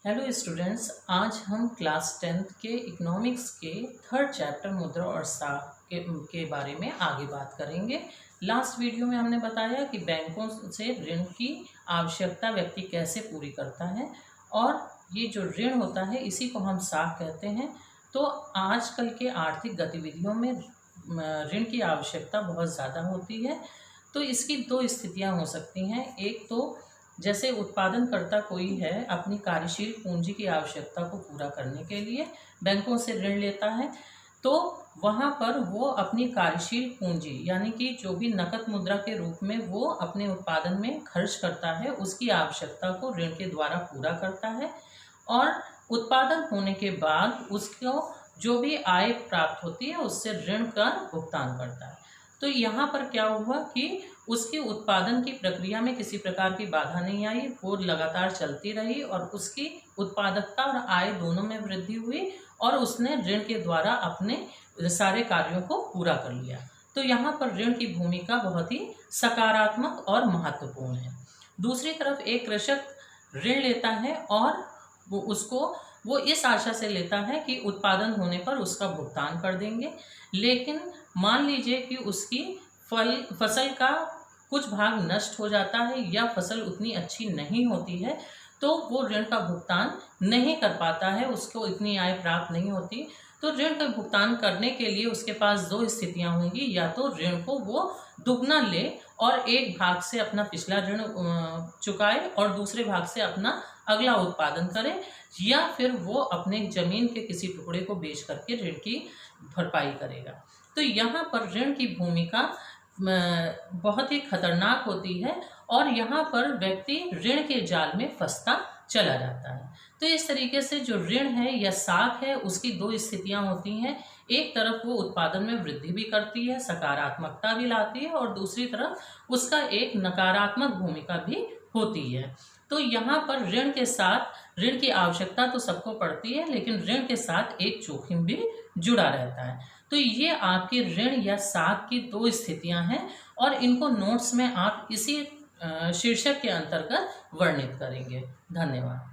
Hello students, आज हम class 10th के इकोनॉमिक्स के थर्ड चैप्टर मुद्रा और साख के बारे में आगे बात करेंगे। लास्ट वीडियो में हमने बताया कि बैंकों से ऋण की आवश्यकता व्यक्ति कैसे पूरी करता है और ये जो ऋण होता है इसी को हम साख कहते हैं। तो आजकल के आर्थिक गतिविधियों में ऋण की आवश्यकता बहुत ज़्यादा होती है। तो इसकी दो स्थितियाँ हो सकती हैं। एक तो जैसे उत्पादनकर्ता कोई है, अपनी कार्यशील पूंजी की आवश्यकता को पूरा करने के लिए बैंकों से ऋण लेता है, तो वहाँ पर वो अपनी कार्यशील पूंजी यानी कि जो भी नकद मुद्रा के रूप में वो अपने उत्पादन में खर्च करता है उसकी आवश्यकता को ऋण के द्वारा पूरा करता है और उत्पादन होने के बाद उसको जो भी आय प्राप्त होती है उससे ऋण का भुगतान करता है। तो यहाँ पर क्या हुआ कि उसके उत्पादन की प्रक्रिया में किसी प्रकार की बाधा नहीं आई, वो लगातार चलती रही और उसकी उत्पादकता और आय दोनों में वृद्धि हुई और उसने ऋण के द्वारा अपने सारे कार्यों को पूरा कर लिया। तो यहाँ पर ऋण की भूमिका बहुत ही सकारात्मक और महत्वपूर्ण है। दूसरी तरफ एक कृषक ऋण लेता है और वो इस आशा से लेता है कि उत्पादन होने पर उसका भुगतान कर देंगे, लेकिन मान लीजिए कि उसकी फसल का कुछ भाग नष्ट हो जाता है या फसल उतनी अच्छी नहीं होती है, तो वो ऋण का भुगतान नहीं कर पाता है, उसको इतनी आय प्राप्त नहीं होती। तो ऋण का भुगतान करने के लिए उसके पास दो स्थितियां होंगी, या तो ऋण को वो दुगना ले और एक भाग से अपना पिछला ऋण चुकाए और दूसरे भाग से अपना अगला उत्पादन करे, या फिर वो अपने जमीन के किसी टुकड़े को बेच करके ऋण की भरपाई करेगा। तो यहाँ पर ऋण की भूमिका बहुत ही खतरनाक होती है और यहाँ पर व्यक्ति ऋण के जाल में फंसता चला जाता है। तो इस तरीके से जो ऋण है या साख है उसकी दो स्थितियां होती हैं। एक तरफ वो उत्पादन में वृद्धि भी करती है, सकारात्मकता भी लाती है, और दूसरी तरफ उसका एक नकारात्मक भूमिका भी होती है। तो यहाँ पर ऋण के साथ ऋण की आवश्यकता तो सबको पड़ती है, लेकिन ऋण के साथ एक जोखिम भी जुड़ा रहता है। तो ये आपके ऋण या साख की दो स्थितियां हैं और इनको नोट्स में आप इसी शीर्षक के अंतर्गत वर्णित करेंगे। धन्यवाद।